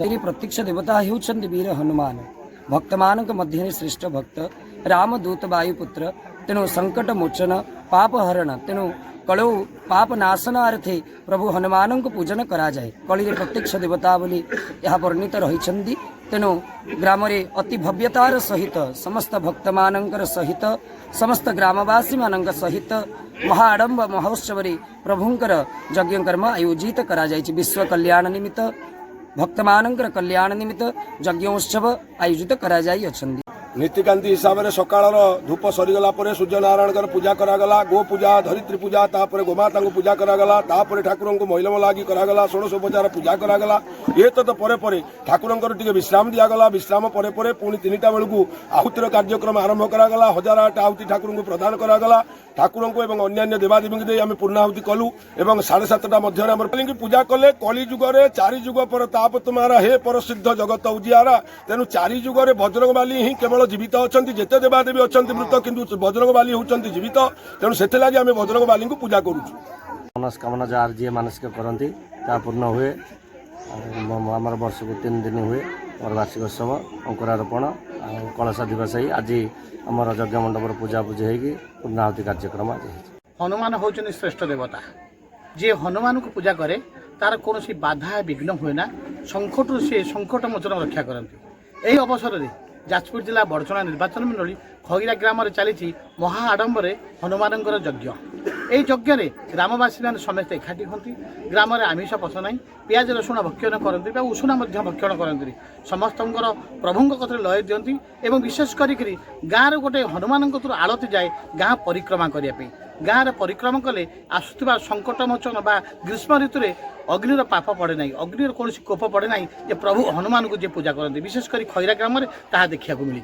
प्रत्यक्ष देवता होउछन्ति वीर हनुमान भक्त मानक मध्य श्रेष्ठ भक्त रामदूत वायुपुत्र तेणु संकट मोचन पाप हरण तेणु कलौ पाप नाशनार्थे प्रभु हनुमान को पूजन करा जाए। कली प्रत्यक्ष देवता बोली यह वर्णित रही। तेणु ग्राम अति भव्यतार सहित समस्त भक्त मानकर सहित समस्त ग्रामवासी मान सहित महाआडंब महोत्सव प्रभुंकर यज्ञ कर्म आयोजित करा जायछि। विश्व कल्याण निमित्त भक्त मानकर कल्याण निमित्त यज्ञोत्सव आयोजित करा जाई अछंदी। नीतिकांति हिसाब से सकाल धूप सरीगला सूर्य नारायण पूजा करागला गो पूजा धरित्री पूजा तापर गोमाता को पूजा करागला तापर ठाकुर को महिलम लगी करागला षोड़शोपचार पूजा करागला ये तो परे परे ठाकुर टिके विश्राम दिगला विश्राम परे परे पुणी 3टा बेलू आहुतिर कार्यक्रम आरंभ करागला 1008 आहुति ठाकुर को प्रदान करागला ठाकुर को एवं अन्य देवादेवी दे आम पूर्णाहुति कलु एवं 7:30 मध्य पूजा कले कली जुगे 4 युग पर ताप तुम्हारा हे परसिद्ध जगत उजियारा। तेणु 4 युगे बजरंगबाली ही केवल जीवित अच्छा जिते देवादेवी अच्छा मृत किंतु बजरंगबाली होती जीवित। तेणु से आम बजरंगबाली को पूजा करुँ। मनस्कामना जार जी मानसिक करती पूर्ण हुए आम वर्ष को 3 दिन हुए और वार्षिक उत्सव अंकुरारोपण कलशा दिवस आज आमर यज्ञ मंडप पूजा पूजी होगी पूर्णाहुति कार्यक्रम आज हनुमान होचनी श्रेष्ठ देवता जी हनुमान को पूजा करे तार कौन बाधा विघ्न हुए ना संकट से संकट मोचन रक्षा करती। यही अवसर में जाजपुर जिला बड़चना निर्वाचन मंडली खगिरा ग्राम चली महा आडंबरे हनुमान यज्ञ। यही यज्ञ ग्रामवासी मैंने समस्ते एकाठी होती ग्राम में आमिष पसंद ना पियाज रसुण भक्षण करती उषुना भक्षण करती समस्त प्रभु कथा लय दिखती और विशेषकर गाँव गोटे हनुमान आलती जाए गाँ परिक्रमा करने गाँव में परिक्रमा कले आसुवा संकट मोचन बा ग्रीष्म ऋतु अग्निर पाप पड़े ना अग्निर कौन कोप पड़े ना प्रभु हनुमान को जे पूजा करती विशेषकर खैरा ग्राम में ताहा देखा मिली।